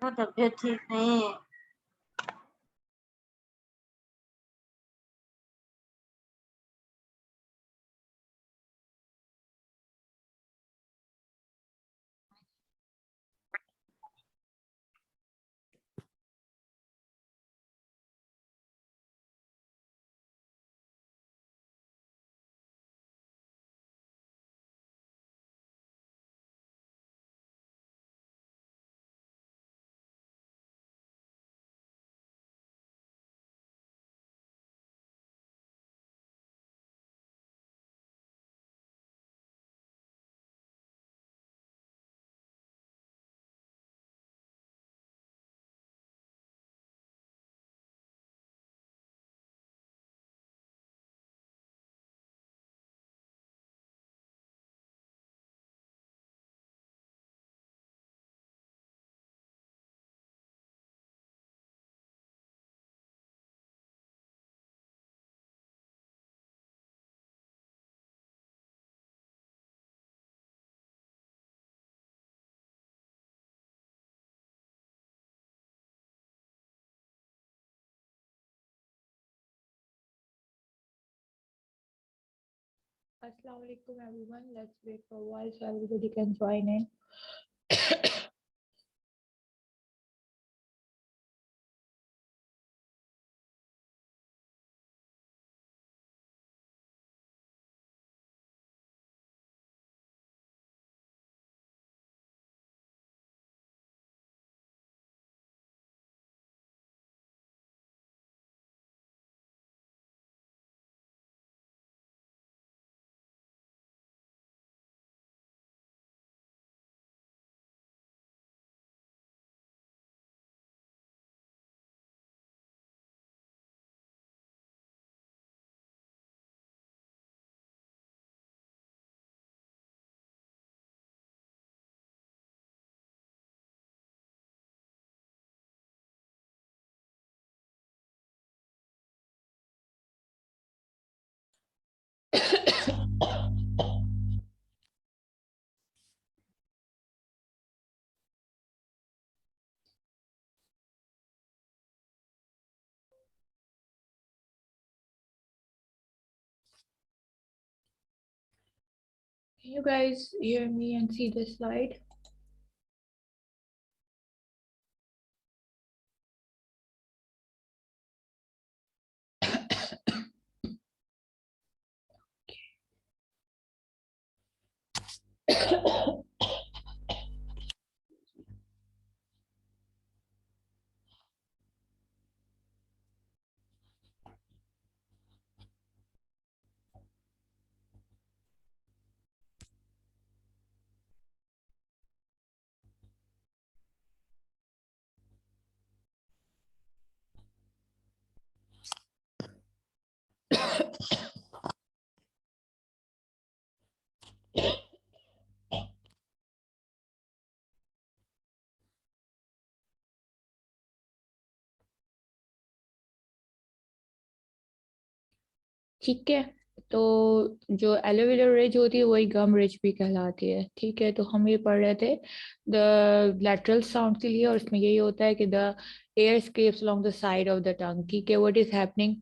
वो तबीयत ठीक नहीं है। Assalamu alaikum everyone. Let's wait for a while so everybody can join in. Can you guys hear me and see the slide? ठीक है, तो जो एलोवेरा रिज होती है वही गम रिज भी कहलाती है। ठीक है, तो हम ये पढ़ रहे थे द लैटरल साउंड के लिए, और इसमें यही होता है कि the air scapes along the side of the tongue. ठीक है, व्हाट इज हैपनिंग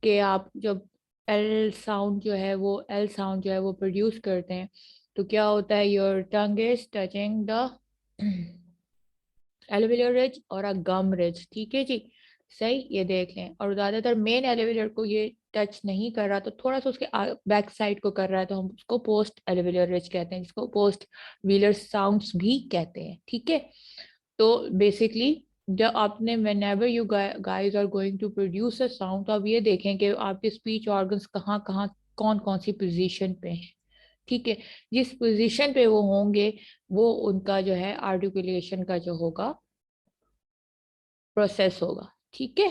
कि आप जब एल साउंड जो है वो एल साउंड जो है वो प्रोड्यूस करते हैं, तो क्या होता है, your tongue is touching the aloe vera ridge और अ गम रिज। ठीक है जी, सही, ये देख लें। और ज्यादातर मेन एलोवेरा को ये टच नहीं कर रहा, तो थोड़ा सा उसके बैक साइड को कर रहा है, तो हम उसको पोस्ट एलोवेरा रिज कहते हैं, जिसको पोस्ट व्हीलर साउंड्स भी कहते हैं। ठीक है, तो बेसिकली जब आपने whenever you guys are going to produce a sound, तो आप ये देखें कि आपके स्पीच ऑर्गन्स कहाँ कहाँ कौन कौन सी पोजीशन पे हैं। ठीक है, जिस पोजीशन पे वो होंगे वो उनका जो है आर्टिकुलेशन का जो होगा प्रोसेस होगा। ठीक है,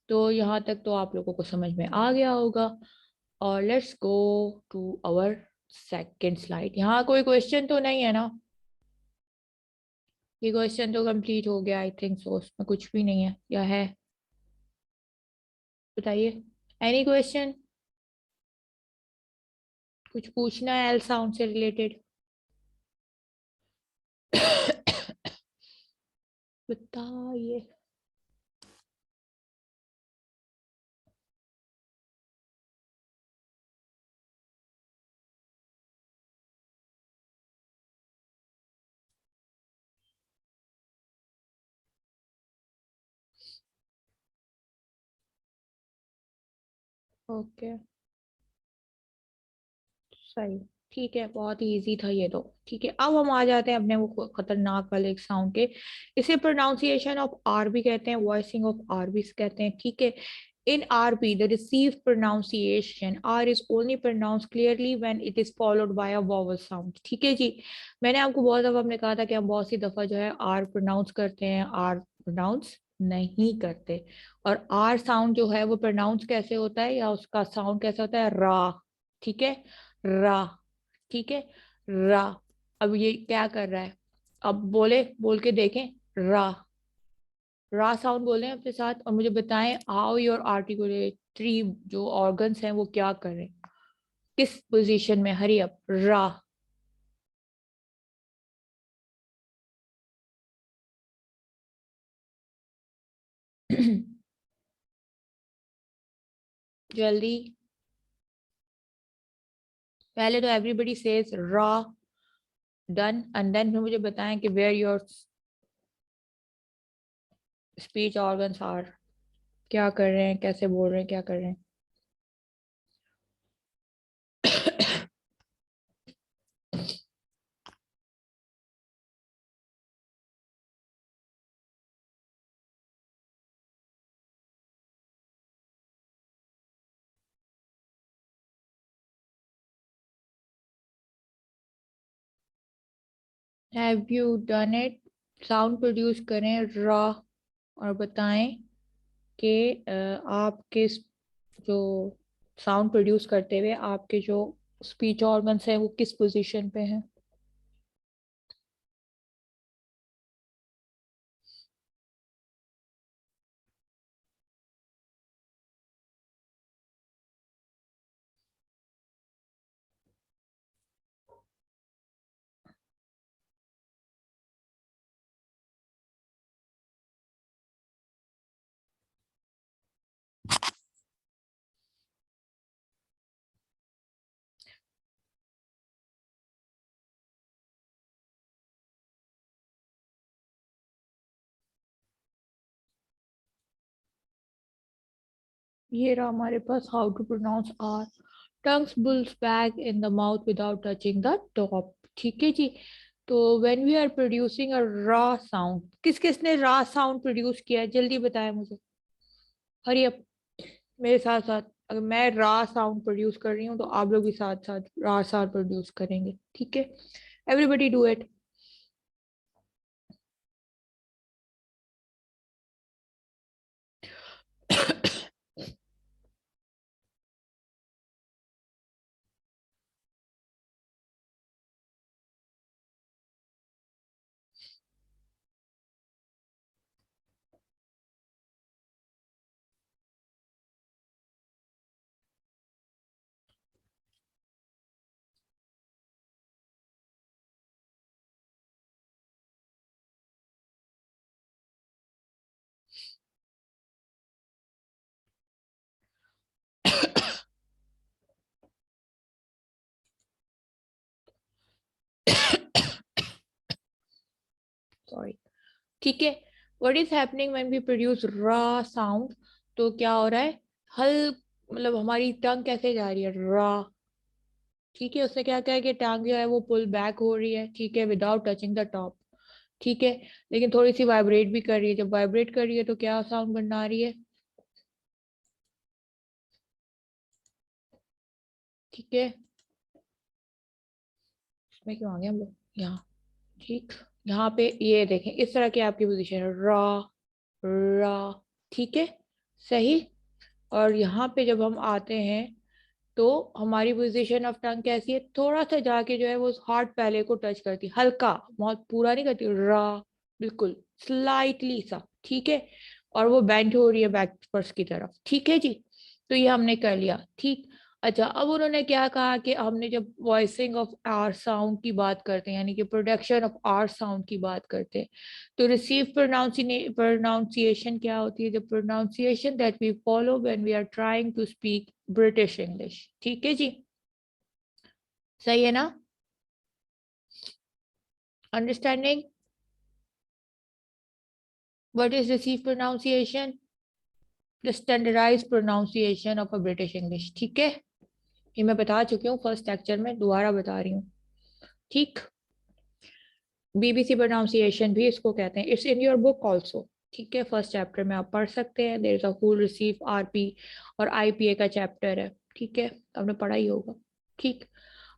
तो यहाँ तक तो आप लोगों को समझ में आ गया होगा। और let's go to our second slide. यहाँ कोई क्वेश्चन तो नहीं है ना? ये क्वेश्चन तो कंप्लीट हो गया, आई थिंक सो, उसमें कुछ भी नहीं है या है? बताइए, एनी क्वेश्चन? कुछ पूछना है एल साउंड से रिलेटेड? बताइए। ओके, सही। ठीक है, बहुत ही इजी था ये तो। ठीक है, अब हम आ जाते हैं अपने वो खतरनाक वाले एक साउंड के। इसे प्रोनाउंसिएशन ऑफ आर भी कहते हैं, वॉइसिंग ऑफ आर भी कहते हैं। ठीक है, in RP, the received pronunciation R is only pronounced clearly when it is followed by a vowel sound। ठीक है जी, मैंने आपको बहुत दफा हमने कहा था कि हम बहुत सी दफा जो है R प्रोनाउंस करते हैं, R प्रोनाउंस नहीं करते। और R साउंड जो है वो प्रोनाउंस कैसे होता है, या उसका साउंड कैसे होता है, रा। ठीक है, रा। ठीक है, रा। अब ये क्या कर रहा है, अब बोले, बोल के देखें, रा। रा साउंड बोले अपने साथ, और मुझे बताएं हाउ योर आर्टिकुलेटरी जो ऑर्गन्स हैं वो क्या कर रहे हैं, किस पोजीशन में। हरी अप, रा। जल्दी। पहले तो एवरीबडी सेज रा, डन, एंड देन फिर मुझे बताएं कि where your speech organs are, क्या कर रहे हैं, कैसे बोल रहे हैं, क्या कर रहे हैं। Have you done it, sound produce करें रा, और बताएं कि आप किस, जो साउंड प्रोड्यूस करते हुए आपके जो स्पीच ऑर्गन्स हैं वो किस पोजीशन पे हैं। ये रहा हमारे पास how to pronounce R. Tongues pulls back in the mouth without touching the top. ठीक है जी, तो when we are producing a raw sound, किस किसने रॉ साउंड प्रोड्यूस किया है, जल्दी बताएं मुझे। हरी अप, मेरे साथ साथ। अगर मैं रॉ साउंड प्रोड्यूस कर रही हूँ तो आप लोग भी साथ साथ रॉ साउंड प्रोड्यूस करेंगे। ठीक है, एवरीबडी डू इट। सॉरी। ठीक है, what is happening when we produce raw sound, तो क्या हो रहा है, हल, मतलब हमारी टंग कैसे जा रही है, रॉ। ठीक है, उसने क्या कहा कि टांग जो है वो पुल बैक हो रही है, ठीक है, विदाउट टचिंग द टॉप। ठीक है, लेकिन थोड़ी सी वाइब्रेट भी कर रही है, जब वाइब्रेट कर रही है तो क्या साउंड बना रही है। ठीक है, इसमें क्यों आ गए हम लोग यहाँ। ठीक, यहाँ पे ये देखें, इस तरह की आपकी पोजीशन है, रॉ, रॉ। ठीक है, सही। और यहाँ पे जब हम आते हैं तो हमारी पोजीशन ऑफ टंग कैसी है, थोड़ा सा जाके जो है वो हार्ट पहले को टच करती है, हल्का, बहुत पूरा नहीं करती, रा, बिल्कुल स्लाइटली सा। ठीक है, और वो बेंड हो रही है बैक पर्स की तरफ। ठीक है जी, तो ये हमने कर लिया। ठीक, अच्छा, अब उन्होंने क्या कहा कि हमने जब वॉइसिंग ऑफ आर साउंड की बात करते हैं, यानी कि प्रोडक्शन ऑफ आर साउंड की बात करते हैं, तो रिसीव प्रोनाउंसिएशन क्या होती है? The pronunciation that we follow when we are trying to speak British English. ठीक है जी, सही है ना? Understanding what is receive pronunciation? The standardized pronunciation of a British English. ठीक है, ये मैं बता चुकी हूँ फर्स्ट लेक्चर में, दोबारा बता रही हूँ। ठीक, बीबीसी प्रोनाउंसिएशन भी इसको कहते हैं। It's in your book also. ठीक है, फर्स्ट चैप्टर में आप पढ़ सकते हैं। There is a full receive RP और आईपीए का चैप्टर है। ठीक है, आपने पढ़ा ही होगा। ठीक,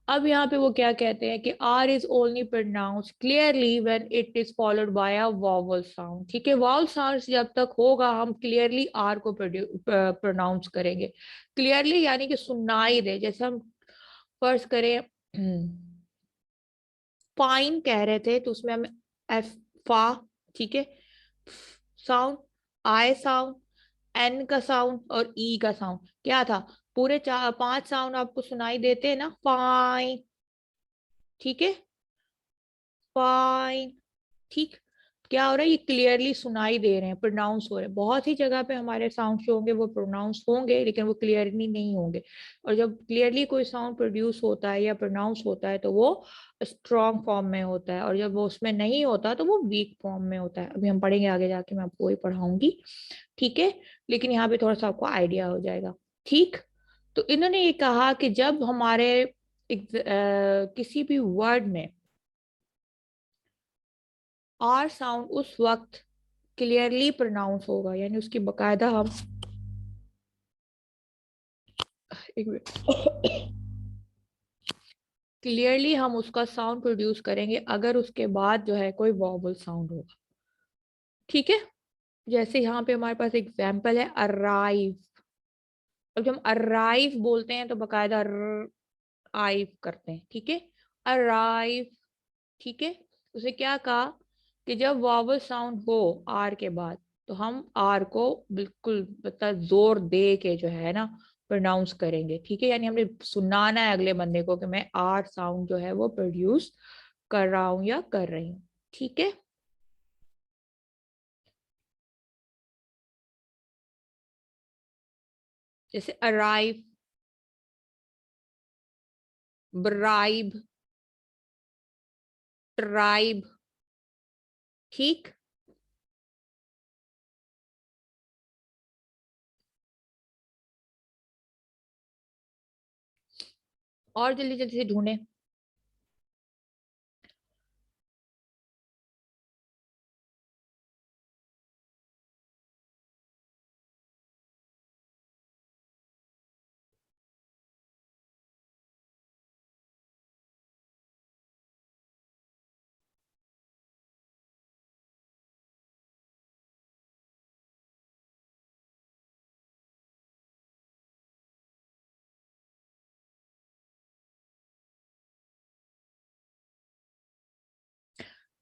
अब यहाँ पे वो क्या कहते हैं कि R is only pronounce clearly when it is followed by a vowel sound. ठीक है, वॉवल साउंड जब तक होगा हम क्लियरली आर को प्रोनाउंस करेंगे। क्लियरली यानी कि सुनाई दे। जैसे हम फर्ज करें फाइन कह रहे थे, तो उसमें हम एफ फा, ठीक है, साउंड, आई साउंड, एन का साउंड और ई का साउंड क्या था? पूरे चार पांच साउंड आपको सुनाई देते हैं ना, फाइन, ठीक है, फाइन, ठीक। क्या हो रहा है? ये क्लियरली सुनाई दे रहे हैं, प्रोनाउंस हो रहे हैं। बहुत ही जगह पे हमारे साउंड जो होंगे वो प्रोनाउंस होंगे, लेकिन वो क्लियरली नहीं होंगे। और जब क्लियरली कोई साउंड प्रोड्यूस होता है या प्रोनाउंस होता है तो वो स्ट्रॉन्ग फॉर्म में होता है, और जब वो उसमें नहीं होता तो वो वीक फॉर्म में होता है। अभी हम पढ़ेंगे आगे जाके, मैं आपको वही पढ़ाऊंगी। ठीक है, लेकिन यहाँ पे थोड़ा सा आपको आइडिया हो जाएगा। ठीक, तो इन्होंने ये कहा कि जब हमारे किसी भी वर्ड में आर साउंड उस वक्त क्लियरली प्रोनाउंस होगा, यानी उसकी बकायदा हम एक मिनट क्लियरली हम उसका साउंड प्रोड्यूस करेंगे अगर उसके बाद जो है कोई वॉवल साउंड होगा। ठीक है, जैसे यहाँ पे हमारे पास एग्जाम्पल है अराइव। अब जब हम अराइव बोलते हैं तो बकायदा आइव करते हैं। ठीक है, अराइव। ठीक है, उसे क्या कहा कि जब वावल साउंड हो आर के बाद तो हम आर को बिल्कुल मतलब जोर दे के जो है ना प्रोनाउंस करेंगे। ठीक है, यानी हमने सुनाना है अगले बंदे को कि मैं आर साउंड जो है वो प्रोड्यूस कर रहा हूं या कर रही हूँ। ठीक है, जैसे अराइव, ब्राइब, ट्राइब। ठीक, और जल्दी जल्दी से ढूंढे।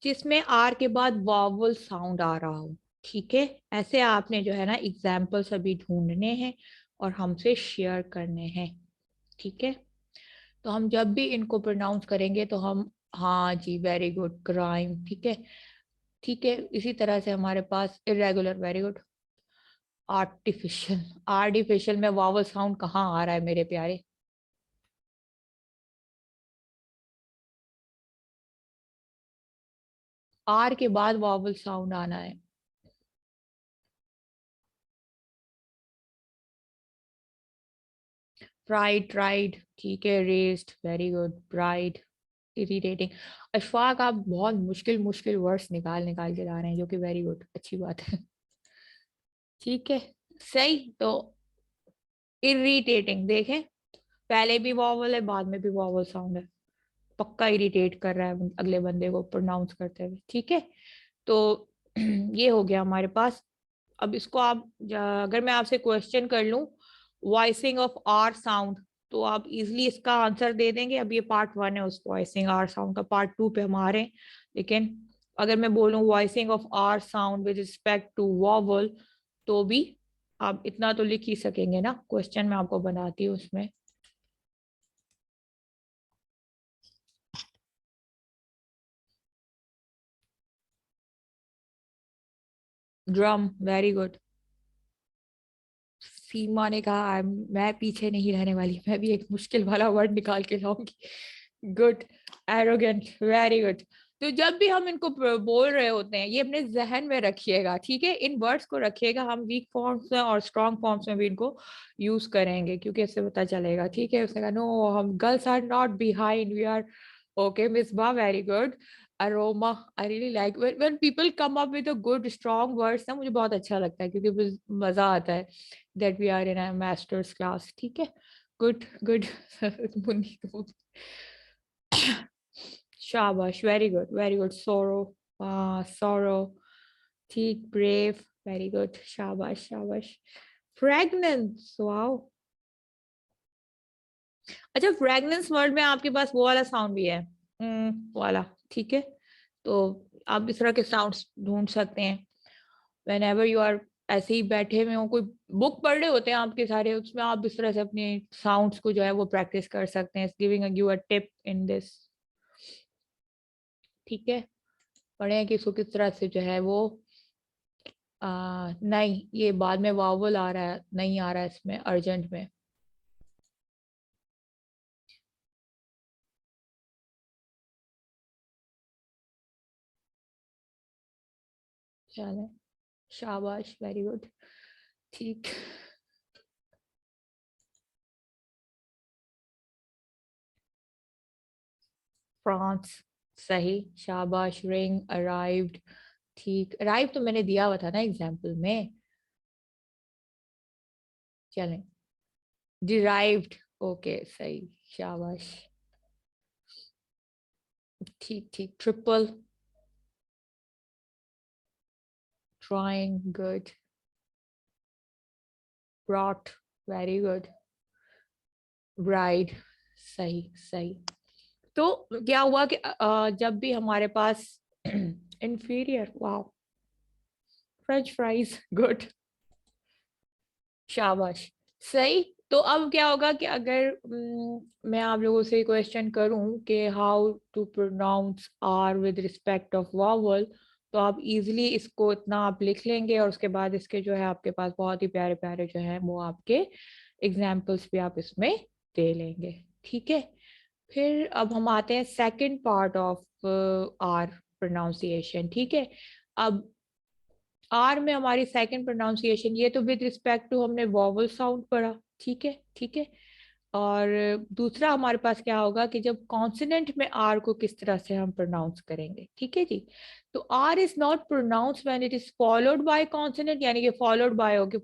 जिसमें आर के बाद वावल साउंड आ रहा हो। ठीक है, ऐसे आपने जो है ना एग्जाम्पल्स अभी ढूंढने हैं और हमसे शेयर करने हैं। ठीक है, तो हम जब भी इनको प्रोनाउंस करेंगे तो हम, हाँ जी, वेरी गुड, क्राइम। ठीक है, ठीक है, इसी तरह से हमारे पास irregular, very good, artificial. Artificial में वावल साउंड कहाँ आ रहा है मेरे प्यारे? आर के बाद वावल साउंड आना है। प्राइड, राइड, ठीक है, raised, very good, bride, irritating. Ashfaq, आप बहुत मुश्किल मुश्किल वर्ड्स निकाल निकाल के ला रहे हैं, जो कि वेरी गुड, अच्छी बात है। ठीक है, सही। तो इरिटेटिंग देखें, पहले भी वॉवल है बाद में भी वॉवल साउंड है, पक्का इरिटेट कर रहा है अगले बंदे को प्रोनाउंस करते हुए। ठीक है, तो ये हो गया हमारे पास। अब इसको आप अगर मैं आपसे क्वेश्चन कर लूं वॉइसिंग ऑफ आर साउंड, तो आप इजिली इसका आंसर दे देंगे? अब ये पार्ट वन है उस वॉइसिंग आर साउंड का, पार्ट टू पे हम आ रहे हैं। लेकिन अगर मैं बोलूं voicing of R sound with respect to vowel, तो भी आप इतना तो लिख ही सकेंगे ना? क्वेश्चन मैं आपको बनाती हूँ उसमें। Drum, very good. सीमा ने कहा मैं पीछे नहीं रहने वाली, मैं भी एक मुश्किल वाला वर्ड निकाल के लाऊंगी। गुड। Arrogant, very good. तो जब भी हम इनको बोल रहे होते हैं, ये अपने जहन में रखिएगा, ठीक है, इन वर्ड्स को रखिएगा। हम वीक फॉर्म्स में और स्ट्रॉन्ग फॉर्म्स में भी इनको यूज करेंगे, क्योंकि इससे पता चलेगा, ठीक है। उसने कहा नो, हम girls are not behind, we are okay. Misba, very good. Aroma, I really like when people come up with a good strong words ना, मुझे बहुत अच्छा लगता है, क्योंकि मजा आता है that we are in a master's class, ठीक है। good good। मुन्नी को शाबाश, वेरी गुड। sorrow, sorrow, ठीक। brave, वेरी गुड, शाबाश शाबाश। fragrance, wow. अच्छा, फ्रेगनेंस वर्ड में आपके पास वो वाला साउंड भी है, वाला, ठीक है। तो आप इस तरह के साउंड्स ढूंढ सकते हैं वेन एवर यू आर ऐसे ही बैठे हुए हो, कोई बुक पढ़ रहे होते हैं आपके सारे, उसमें आप इस तरह से अपने साउंड्स को जो है वो प्रैक्टिस कर सकते हैं। Giving you a tip in this, ठीक है। पढ़े कि इसको किस तरह से जो है वो नहीं, ये बाद में वावल आ रहा है, नहीं आ रहा है इसमें अर्जेंट में। चले, शाबाश, वेरी गुड, ठीक। फ्रांस, सही, शाबाश। रिंग, अराइव्ड, ठीक। अराइव तो मैंने दिया हुआ था ना एग्जाम्पल में। चलें, डिराइव्ड, ओके, सही, शाबाश, ठीक ठीक। Triple, trying, good. Brought, very good. Bride, सही सही। तो क्या हुआ कि जब भी हमारे पास inferior, wow. French fries, good, शाबाश, सही। तो अब क्या होगा कि अगर मैं आप लोगों से क्वेश्चन करूं कि how to pronounce R with respect of vowel, तो आप इजीली इसको इतना आप लिख लेंगे, और उसके बाद इसके जो है आपके पास बहुत ही प्यारे प्यारे जो है वो आपके एग्जाम्पल्स भी आप इसमें दे लेंगे, ठीक है। फिर अब हम आते हैं second part of R pronunciation, ठीक है। अब आर में हमारी सेकंड प्रोनाउंसिएशन, ये तो विद रिस्पेक्ट टू हमने वॉवल साउंड पढ़ा, ठीक है ठीक है। और दूसरा हमारे पास क्या होगा कि जब कॉन्सोनेंट में आर को किस तरह से हम प्रोनाउंस करेंगे, ठीक है जी। तो R is not pronounce when it is followed by consonant, यानी कि फॉलोड बाय हो कि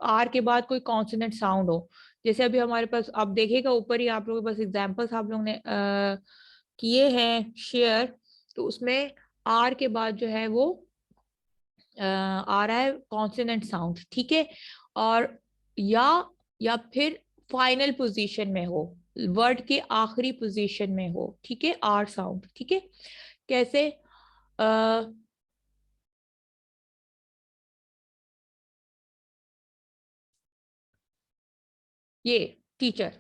आर के बाद कोई कॉन्सोनेंट साउंड हो। जैसे अभी हमारे पास आप देखिएगा ऊपर ही आप लोगों के पास एग्जाम्पल्स आप लोगों ने किए हैं शेयर, तो उसमें आर के बाद जो है वो आ रहा है कॉन्सोनेंट साउंड, ठीक है। और या या फिर फाइनल पोजीशन में हो, वर्ड के आखिरी पोजीशन में हो, ठीक है, आर साउंड, ठीक है। कैसे? आ, ये टीचर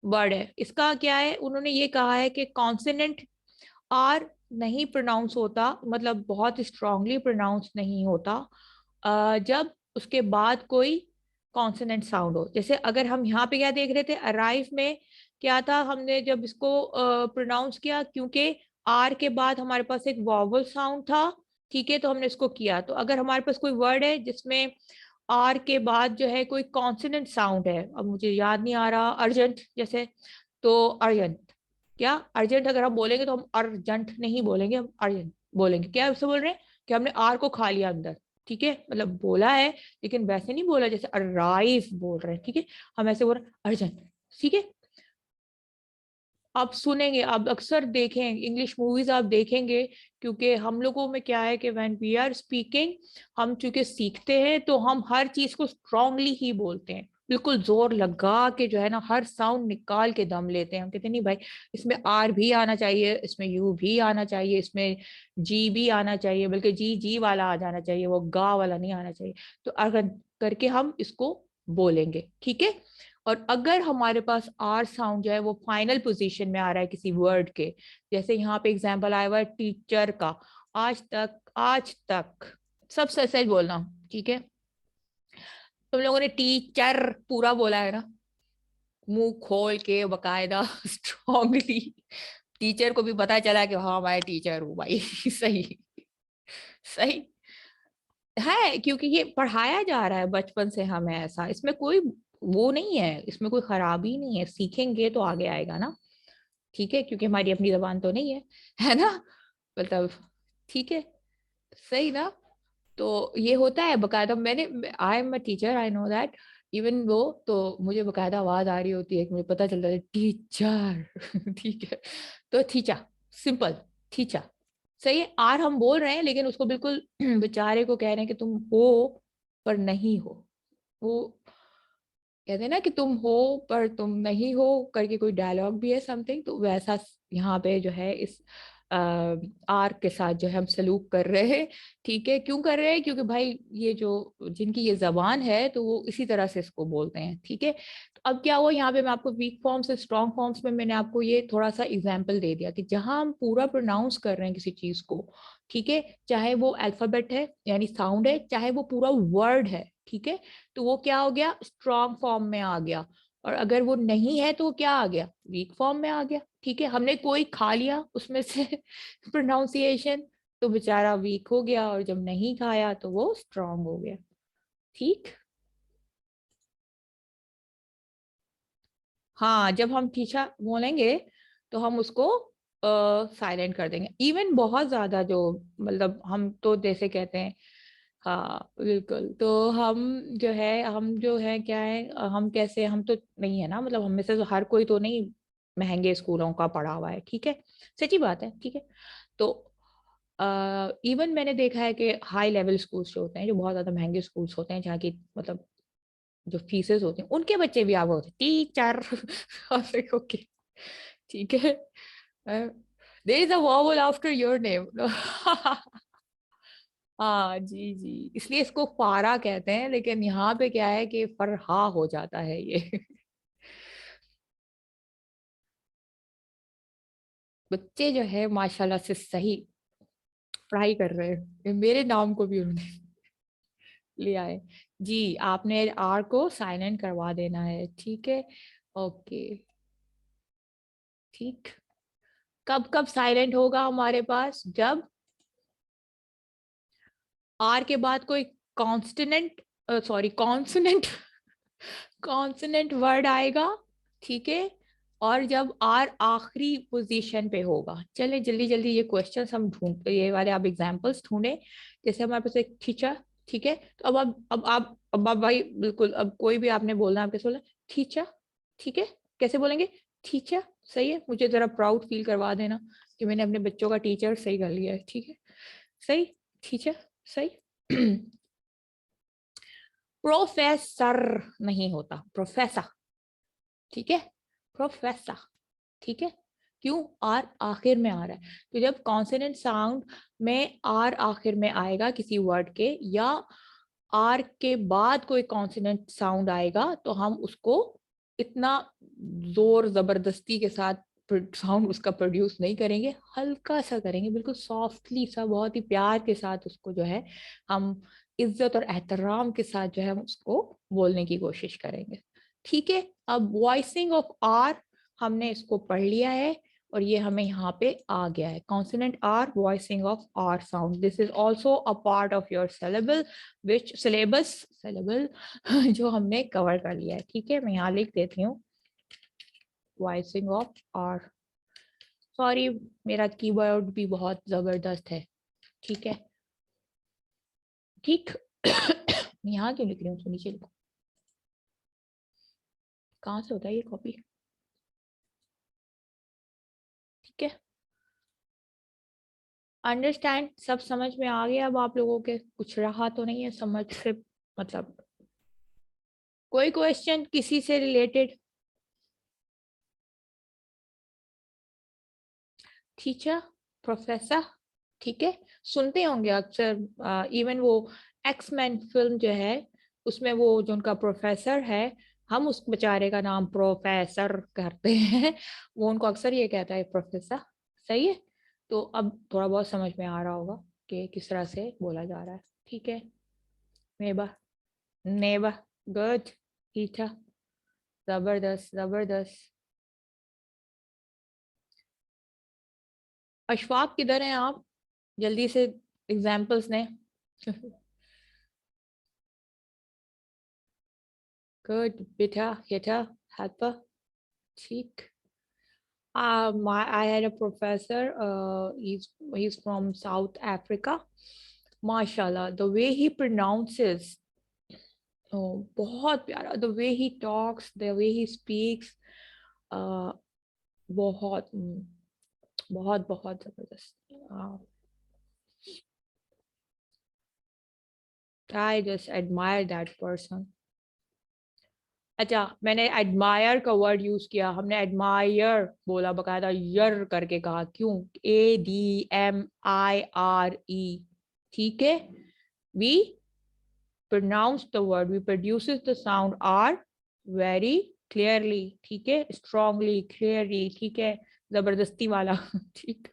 वर्ड है, इसका क्या है, उन्होंने ये कहा है कि कॉन्सोनेंट आर नहीं प्रोनाउंस होता, मतलब बहुत स्ट्रांगली प्रोनाउंस नहीं होता जब उसके बाद कोई कॉन्सोनेंट साउंड हो। जैसे अगर हम यहाँ पे क्या देख रहे थे, अराइव में क्या था, हमने जब इसको प्रोनाउंस किया, क्योंकि आर के बाद हमारे पास एक वॉवल साउंड था, ठीक है, तो हमने इसको किया। तो अगर हमारे पास कोई वर्ड है जिसमें आर के बाद जो है कोई कॉन्सोनेंट साउंड है, अब मुझे याद नहीं आ रहा, अर्जेंट जैसे, तो अर्जेंट, क्या अर्जेंट अगर हम बोलेंगे तो हम अर्जेंट नहीं बोलेंगे, हम अर्जेंट बोलेंगे। क्या उससे बोल रहे हैं कि हमने आर को खा लिया अंदर, ठीक है, मतलब बोला है लेकिन वैसे नहीं बोला जैसे अराइव बोल रहे हैं, ठीक है। हम ऐसे बोल रहे हैं अर्जेंट, ठीक है। आप सुनेंगे, आप अक्सर देखें इंग्लिश मूवीज आप देखेंगे, क्योंकि हम लोगों में क्या है कि व्हेन वी आर स्पीकिंग, हम चूंकि सीखते हैं तो हम हर चीज को स्ट्रांगली ही बोलते हैं, बिल्कुल जोर लगा के जो है ना हर साउंड निकाल के दम लेते हैं। हम कहते हैं नहीं भाई, इसमें आर भी आना चाहिए, इसमें यू भी आना चाहिए, इसमें जी भी आना चाहिए, बल्कि जी जी वाला आ जाना चाहिए, वो गा वाला नहीं आना चाहिए। तो अगर करके हम इसको बोलेंगे, ठीक है। और अगर हमारे पास आर साउंड जो है वो फाइनल पोजीशन में आ रहा है किसी वर्ड के, जैसे यहाँ पे एग्जांपल आया हुआ है टीचर का, आज तक, आज तक, सब सच सच बोलना, ठीक है। तुम लोगों ने टीचर पूरा बोला है ना, मुंह खोल के बकायदा स्ट्रांगली। टीचर को भी पता चला कि हाँ मैं टीचर हूँ भाई। सही, सही है, क्योंकि ये पढ़ाया जा रहा है बचपन से हमें ऐसा, इसमें कोई वो नहीं है, इसमें कोई खराबी नहीं है, सीखेंगे तो आगे आएगा ना। ठीक है, क्योंकि हमारी अपनी जबान तो नहीं है ना, मतलब, ठीक है, सही ना। तो ये होता है बकायदा, मैंने, I am a teacher, I know that, even वो, तो मुझे बकायदा आवाज आ रही होती है कि मुझे पता चलता है टीचर। ठीक है, तो थीचा, सिंपल, थीचा, सही है। आर हम बोल रहे हैं लेकिन उसको बिल्कुल बेचारे को कह रहे हैं कि तुम हो पर नहीं हो, वो कहते हैं ना कि तुम हो पर तुम नहीं हो, करके कोई डायलॉग भी है समथिंग, तो वैसा यहाँ पे जो है इस आर के साथ जो है हम सलूक कर रहे हैं। ठीक है, क्यों कर रहे हैं, क्योंकि भाई ये जो जिनकी ये जबान है तो वो इसी तरह से इसको बोलते हैं। ठीक है, तो अब क्या हुआ यहाँ पे, मैं आपको वीक फॉर्म्स से स्ट्रॉन्ग फॉर्म्स में मैंने आपको ये थोड़ा सा एग्जाम्पल दे दिया कि जहां हम पूरा प्रोनाउंस कर रहे हैं किसी चीज को, ठीक है, चाहे वो अल्फाबेट है यानी साउंड है, चाहे वो पूरा वर्ड है, ठीक है, तो वो क्या हो गया, स्ट्रॉन्ग फॉर्म में आ गया। और अगर वो नहीं है तो वो क्या आ गया, वीक फॉर्म में आ गया। ठीक है, हमने कोई खा लिया उसमें से प्रोनाउंसिएशन, तो बेचारा वीक हो गया, और जब नहीं खाया तो वो स्ट्रॉन्ग हो गया। ठीक, हाँ, जब हम टीछा बोलेंगे तो हम उसको साइलेंट कर देंगे, इवन बहुत ज्यादा जो, मतलब हम तो जैसे कहते हैं, हाँ बिल्कुल, तो हम जो है, हम जो है क्या है, हम कैसे, हम तो नहीं है ना, मतलब हम में से तो हर कोई तो नहीं महंगे स्कूलों का पढ़ा हुआ है, ठीक है, सच्ची बात है, ठीक है। तो इवन मैंने देखा है कि हाई लेवल स्कूल्स जो होते हैं, जो बहुत ज्यादा महंगे स्कूल्स होते हैं, जहाँ की मतलब जो फीसेस होती हैं, उनके बच्चे भी आगे होते हैं टीचर। ओके, ठीक है, there is a vowel after your name. हाँ जी जी, इसलिए इसको फारा कहते हैं, लेकिन यहाँ पे क्या है कि फरहा हो जाता है ये। बच्चे जो है माशाल्लाह से सही पढ़ाई कर रहे हैं, मेरे नाम को भी उन्होंने लिया है। जी, आपने आर को साइलेंट करवा देना है, ठीक है, ओके, ठीक। कब कब साइलेंट होगा हमारे पास, जब आर के बाद कोई कॉन्स्टिनेंट, सॉरी कॉन्सोनेंट, कॉन्सोनेंट वर्ड आएगा, ठीक है, और जब आर आखिरी पोजीशन पे होगा। चले जल्दी जल्दी ये क्वेश्चंस हम ढूंढ, ये वाले आप एग्जांपल्स ढूंढे। जैसे हमारे पास एक खींचा, ठीक है, तो अब आप भाई बिल्कुल, अब कोई भी आपने बोलना, आप कैसे बोला, खींचा, ठीक है, कैसे बोलेंगे, खींचा, सही है, मुझे जरा प्राउड फील करवा देना कि मैंने अपने बच्चों का टीचर सही कर लिया है, ठीक है, सही, खींचा, सही। प्रोफेसर नहीं होता, प्रोफेसर, ठीक है, प्रोफेसर, ठीक है, क्यों, आर आखिर में आ रहा है, तो जब कॉन्सोनेंट साउंड में आर आखिर में आएगा किसी वर्ड के, या आर के बाद कोई कॉन्सोनेंट साउंड आएगा, तो हम उसको इतना जोर जबरदस्ती के साथ साउंड उसका प्रोड्यूस नहीं करेंगे, हल्का सा करेंगे, बिल्कुल सॉफ्टली सा, बहुत ही प्यार के साथ उसको जो है हम इज्जत और एहतराम के साथ जो है हम उसको बोलने की कोशिश करेंगे। ठीक है, अब वॉइसिंग ऑफ आर हमने इसको पढ़ लिया है, और ये हमें यहाँ पे आ गया है, consonant R, voicing of R sound, this is also a part of your syllable, which syllabus, syllable जो हमने कवर कर लिया है। ठीक है, मैं यहाँ लिख देती हूँ, वॉइसिंग ऑफ आर, सॉरी मेरा कीबोर्ड भी बहुत जबरदस्त है, ठीक है, ठीक। यहाँ क्यों लिख रही हूँ, तो नीचे लिखो, कहाँ से होता है ये कॉपी, ठीक है, अंडरस्टैंड, सब समझ में आ गया अब आप लोगों के, कुछ रहा तो नहीं है समझ से, मतलब कोई क्वेश्चन किसी से रिलेटेड, टीचर, प्रोफेसर, ठीक है, सुनते होंगे अक्सर, इवन वो एक्समैन फिल्म जो है, उसमें वो जो उनका प्रोफेसर है, हम उस बेचारे का नाम प्रोफेसर करते हैं, वो उनको अक्सर ये कहता है प्रोफेसर, सही है, तो अब थोड़ा बहुत समझ में आ रहा होगा। कि किस तरह से बोला जा रहा है। ठीक है, नेबा, नेबा, गुड, ठीक था, जबरदस्त जबरदस्त। अशफाक किधर हैं आप, जल्दी से एग्जाम्पल्स ने। गुड बेटा, बेटा, हेल्पर, ठीक। I had a professor. He's from South Africa. Mashallah, the way he pronounces, oh, बहुत प्यारा. The way he talks, the way he speaks, uh, बहुत बहुत बहुत जबरदस्त. I just admire that person. अच्छा, मैंने एडमायर का वर्ड यूज किया, हमने एडमायर बोला, बकायदा यर करके कहा, क्यों? ADMIRE, ठीक है। We pronounce the word, we produces the sound R very clearly, ठीक है, strongly, clearly, ठीक है, जबरदस्ती वाला। ठीक।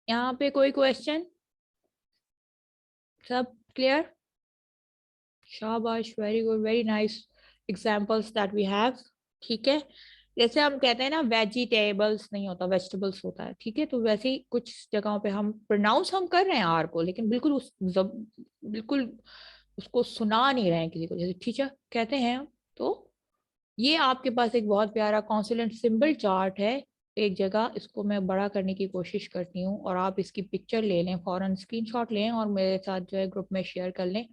यहाँ पे कोई क्वेश्चन? सब क्लियर? शाबाश, very good, very nice examples that we have. ठीक है, जैसे हम कहते हैं ना वेजिटेबल्स नहीं होता, वेजिटेबल्स होता है, ठीक है, तो वैसे ही कुछ जगहों पे हम प्रोनाउंस हम कर रहे हैं आर को, लेकिन बिल्कुल बिल्कुल उसको सुना नहीं रहे हैं किसी को, जैसे टीचर कहते हैं हम। तो ये आपके पास एक बहुत प्यारा कॉन्सोनेंट सिंबल चार्ट है एक जगह, इसको मैं बड़ा करने की कोशिश करती हूँ, और आप इसकी पिक्चर ले लें, फौरन स्क्रीनशॉट लें और मेरे साथ जो है ग्रुप में शेयर कर लें।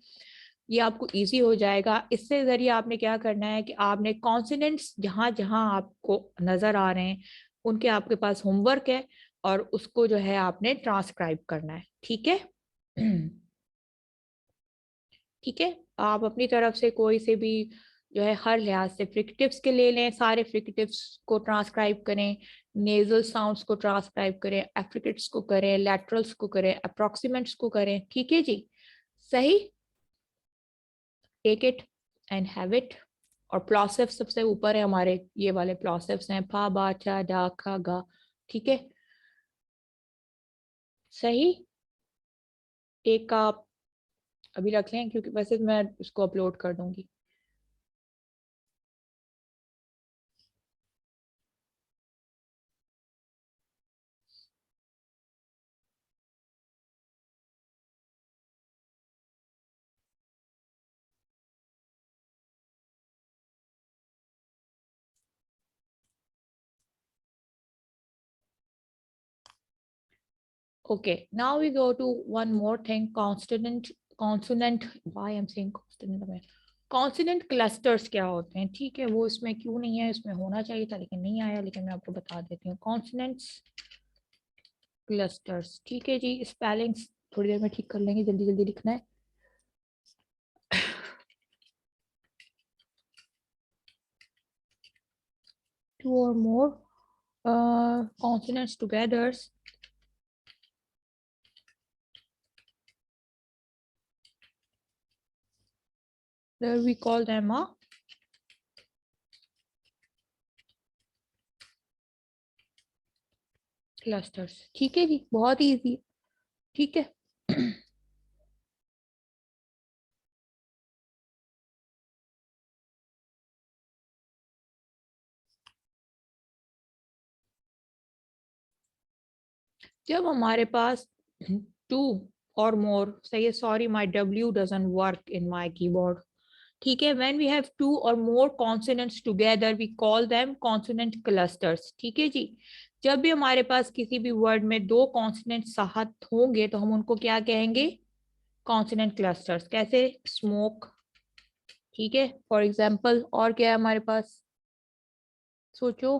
ये आपको इजी हो जाएगा। इससे जरिए आपने क्या करना है कि आपने कॉन्सोनेंट्स जहाँ जहाँ आपको नजर आ रहे हैं उनके आपके पास होमवर्क है, और उसको जो है आपने ट्रांसक्राइब करना है। ठीक है। ठीक है, आप अपनी तरफ से कोई से भी जो है हर लिहाज से फ्रिक्टिव्स के ले लें, सारे फ्रिक्टिव्स को ट्रांसक्राइब करें, नेजल साउंड्स को ट्रांसक्राइब करें, एफ्रिकेट्स को करें, लैटरल्स को करें, अप्रोक्सीमेंट्स को करें। ठीक है जी, सही। Take it and have it. और प्लॉसिव सबसे ऊपर है हमारे, ये वाले प्लॉसिव्स हैं, फा बा चा डा खा गा। ठीक है, सही। एक का आप अभी रख लें, क्योंकि वैसे मैं उसको अपलोड कर दूंगी। Okay, now we go to one more thing, consonant, why I'm saying consonant में, consonant clusters क्या होते हैं? ठीक है, वो इसमें क्यों नहीं है, इसमें होना चाहिए था लेकिन नहीं आया, लेकिन मैं आपको बता देती हूँ। consonants clusters, ठीक है जी, स्पेलिंग्स थोड़ी देर में ठीक कर लेंगे, जल्दी जल्दी लिखना है। Two or more consonants together, there we call them a clusters। ठीक है जी, बहुत ही इजी। ठीक है। जब हमारे पास टू और मोर, सही है, sorry my W doesn't work in my keyboard. ठीक है, व्हेन वी हैव टू और more consonants together we call them consonant clusters. ठीक है जी, जब भी हमारे पास किसी भी वर्ड में दो कॉन्सोनेंट साथ होंगे तो हम उनको क्या कहेंगे? Consonant clusters. कैसे? स्मोक, ठीक है, फॉर एग्जाम्पल। और क्या है हमारे पास, सोचो।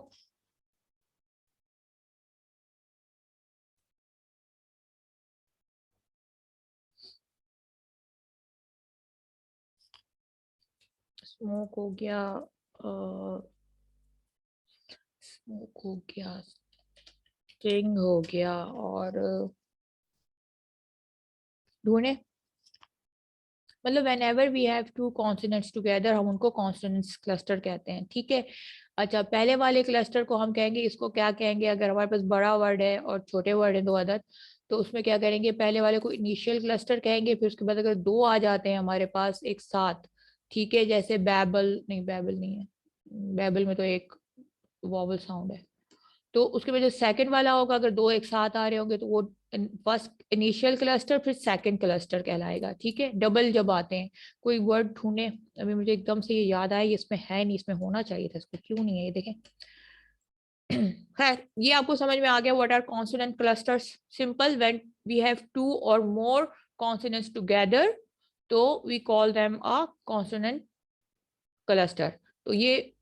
स्मोक हो गया, स्मोक हो गया, स्टिंग हो गया, और ढूंढे, मतलब whenever we have two consonants together हम उनको कॉन्सोनेंट्स क्लस्टर कहते हैं, ठीक है। अच्छा, पहले वाले क्लस्टर को हम कहेंगे, इसको क्या कहेंगे, अगर हमारे पास बड़ा वर्ड है और छोटे वर्ड है दो अदर, तो उसमें क्या करेंगे, पहले वाले को इनिशियल क्लस्टर कहेंगे, फिर उसके बाद अगर दो आ जाते हैं हमारे पास एक साथ, ठीक है, जैसे बैबल, नहीं बैबल नहीं है, बैबल में तो एक वॉवल साउंड है, तो उसके बाद जो सेकंड वाला होगा, अगर दो एक साथ आ रहे होंगे तो वो फर्स्ट इनिशियल क्लस्टर फिर सेकंड क्लस्टर कहलाएगा, ठीक है। डबल जब आते हैं, कोई वर्ड ढूंढे, अभी मुझे एकदम से ये याद आया, इसमें है नहीं, इसमें होना चाहिए था, इसको क्यों नहीं है ये देखें। खैर, ये आपको समझ में आ गया what are consonant clusters. Simple, when we have two और मोर कॉन्सोनेंट्स टुगेदर, तो we call them a consonant cluster. तो ये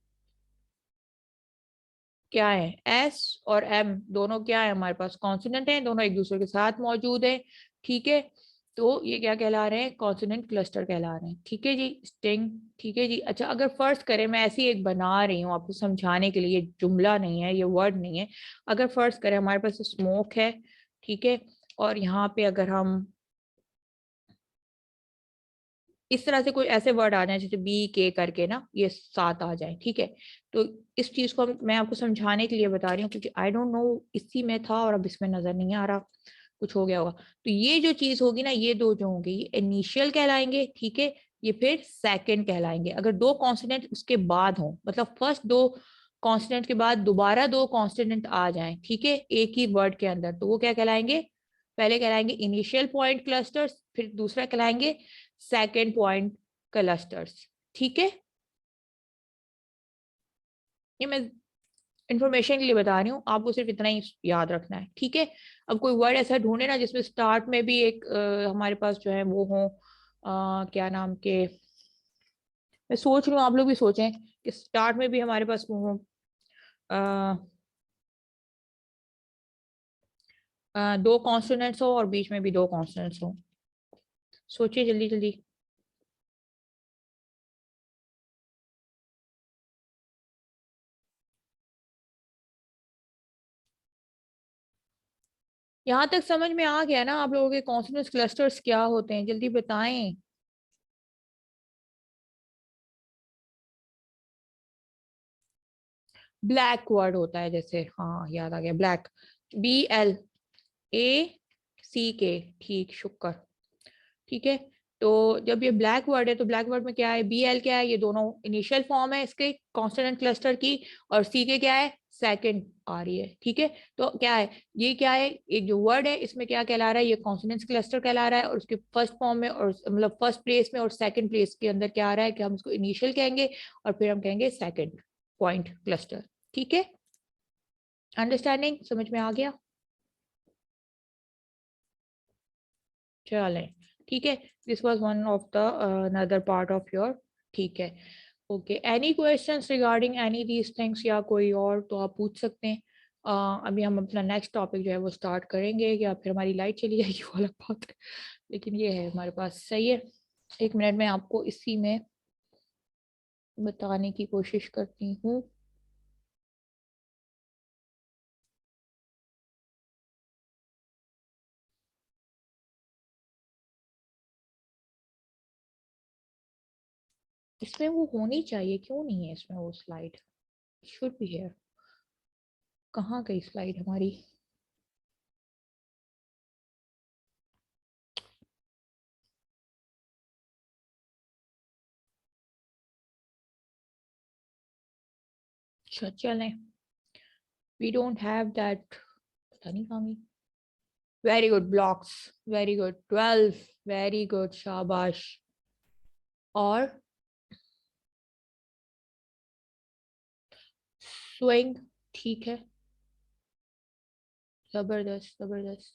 क्या है, एस और एम दोनों क्या है, हमारे पास कॉन्सोनेंट है, दोनों एक दूसरे के साथ मौजूद है, ठीक है। तो ये क्या कहला रहे हैं, कॉन्सोनेंट क्लस्टर कहला रहे हैं, ठीक है जी, स्टिंग, ठीक है जी। अच्छा, अगर फर्स्ट करें, मैं ऐसी एक बना रही हूँ आपको समझाने के लिए, जुमला नहीं है ये, वर्ड नहीं है। अगर फर्स्ट करें, हमारे पास स्मोक है, ठीक है, और यहाँ पे अगर हम इस तरह से कोई ऐसे वर्ड आ जाए जैसे बी के करके ना, ये साथ आ जाए, ठीक है। तो इस चीज को मैं आपको समझाने के लिए बता रही हूँ, क्योंकि आई डोंट नो इसी में था और अब इसमें नजर नहीं आ रहा, कुछ हो गया होगा। तो ये जो चीज होगी ना, ये दो जो होंगे, ये इनिशियल कहलाएंगे, ठीक है, ये फिर सेकंड कहलाएंगे। अगर दो कॉन्स्टिनेंट उसके बाद हो, मतलब फर्स्ट दो कॉन्स्टिनेंट के बाद दोबारा दो कॉन्स्टिनेंट आ जाएं, ठीक है, एक ही वर्ड के अंदर, तो वो क्या कहलाएंगे, पहले कहलाएंगे इनिशियल पॉइंट क्लस्टर्स, फिर दूसरा कहलाएंगे सेकेंड पॉइंट क्लस्टर्स, ठीक है। ये मैं इंफॉर्मेशन के लिए बता रही हूँ, आपको सिर्फ इतना ही याद रखना है, ठीक है। अब कोई वर्ड ऐसा ढूंढे ना जिसमें स्टार्ट में भी एक हमारे पास जो है वो हो, क्या नाम के, मैं सोच रही हूँ आप लोग भी सोचें कि स्टार्ट में भी हमारे पास वो हो, दो कॉन्सोनेंट्स हो और बीच में भी दो कॉन्सोनेंट्स हो। सोचिए जल्दी जल्दी। यहाँ तक समझ में आ गया ना आप लोगों के कॉन्सोनेंट्स क्लस्टर्स क्या होते हैं, जल्दी बताएं। ब्लैक वर्ड होता है जैसे, हाँ याद आ गया, ब्लैक, BLACK, ठीक, शुक्र, ठीक है। तो जब ये ब्लैक वर्ड है, तो ब्लैक वर्ड में क्या है, BL क्या है, ये दोनों इनिशियल फॉर्म है इसके कॉन्स्टिनेंट क्लस्टर की, और CK क्या है, सेकंड आ रही है, ठीक है। तो क्या है, ये क्या है, एक जो वर्ड है इसमें क्या कहला रहा है, ये कॉन्स्टिनेंट क्लस्टर कहला रहा है, और उसके फर्स्ट फॉर्म में और मतलब फर्स्ट प्लेस में और सेकंड प्लेस के अंदर क्या आ रहा है कि हम इसको इनिशियल कहेंगे और फिर हम कहेंगे सेकंड पॉइंट क्लस्टर, ठीक है। अंडरस्टैंडिंग, समझ में आ गया, चलें, ठीक है। This was one of the another part of your, ठीक है। Okay, any questions regarding any these things, या कोई और तो आप पूछ सकते हैं। अभी हम अपना नेक्स्ट टॉपिक जो है वो स्टार्ट करेंगे, या फिर हमारी लाइट चली जाएगी वो अलग बात है, लेकिन ये है हमारे पास, सही है। एक मिनट में आपको इसी में बताने की कोशिश करती हूँ। इसमें वो होनी चाहिए, क्यों नहीं है इसमें वो स्लाइड, शुड बी हियर, कहाँ गई स्लाइड हमारी। अच्छा चलें, वी डोंट हैव दैट, पता नहीं कहाँ गई। Very good, blocks, very good, 12, very good, शाबाश। और स्विंग, ठीक है, जबरदस्त जबरदस्त।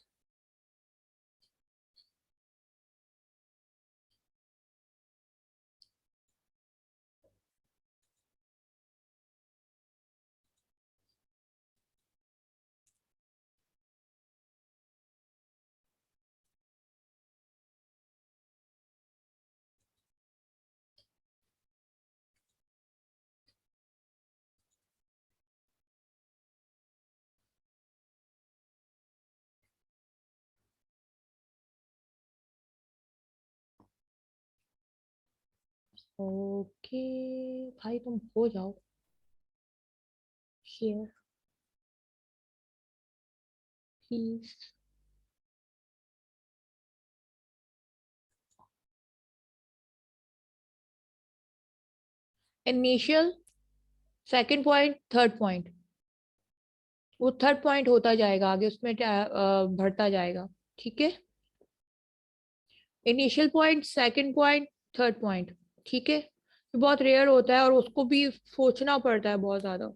ओके भाई तुम हो जाओ share please. Initial, second point, third point, वो थर्ड पॉइंट होता जाएगा आगे उसमें बढ़ता जाएगा। ठीक है, initial point, second point, third point. ठीक है, ये बहुत रेयर होता है और उसको भी सोचना पड़ता है बहुत ज्यादा।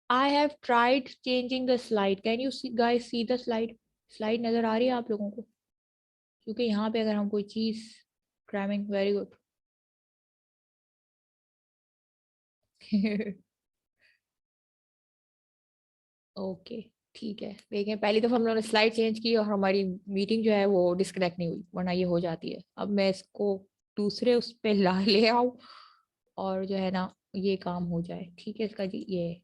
I have tried changing the slide, can you guys see the slide? Slide नजर आ रही है आप लोगों को? क्योंकि यहाँ पे अगर हम कोई चीज क्राइमिंग, वेरी गुड। ओके ठीक है, देखें पहली दफा हम लोगों ने स्लाइड चेंज की और हमारी मीटिंग जो है वो डिस्कनेक्ट नहीं हुई, वरना ये हो जाती है। अब मैं इसको दूसरे उस पे ला ले आऊं और जो है ना ये काम हो जाए। ठीक है इसका जी, ये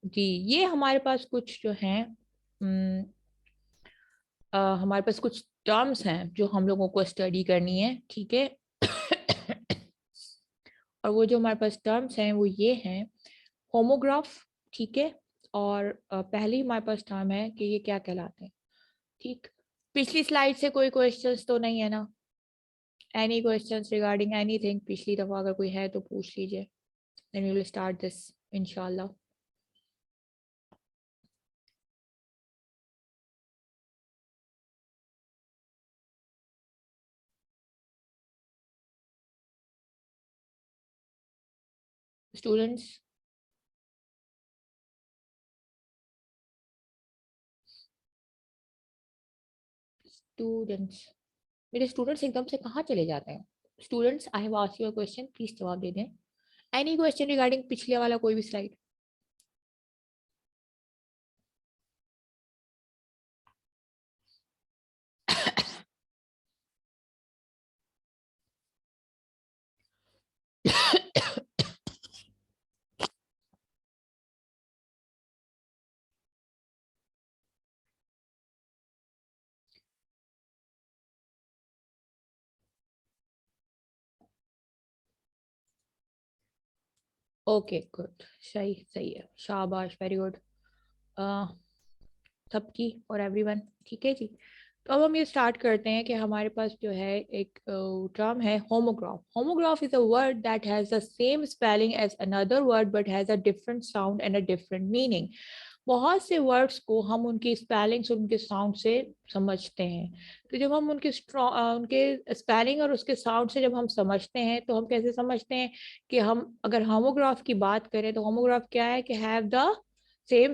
जी ये हमारे पास कुछ जो है हमारे पास कुछ टर्म्स हैं जो हम लोगों को स्टडी करनी है। ठीक है। और वो जो हमारे पास टर्म्स हैं वो ये हैं, होमोग्राफ। ठीक है, और पहली हमारे पास टर्म है कि ये क्या कहलाते हैं। ठीक, पिछली स्लाइड से कोई क्वेश्चंस तो नहीं है ना? एनी क्वेश्चंस रिगार्डिंग एनीथिंग पिछली दफा अगर कोई है तो पूछ लीजिए, then we will start this इंशाल्लाह। स्टूडेंट्स, स्टूडेंट्स, मेरे स्टूडेंट्स एकदम से कहाँ चले जाते हैं? Students, I have asked you a question, please जवाब दे दें। एनी क्वेश्चन रिगार्डिंग पिछले वाला कोई भी स्लाइड? ओके गुड, सही सही है, शाबाश, वेरी गुड सबकी और एवरीवन। ठीक है जी, तो अब हम ये स्टार्ट करते हैं कि हमारे पास जो है एक टर्म है homograph. Homograph is a word that has the same spelling as another word but has a different sound and a different meaning. बहुत से वर्ड्स को हम उनकी स्पेलिंग्स और उनके साउंड से समझते हैं। तो जब हम उनके स्पेलिंग और उसके साउंड से जब हम समझते हैं तो हम कैसे समझते हैं कि हम अगर होमोग्राफ की बात करें तो होमोग्राफ क्या है कि हैव द सेम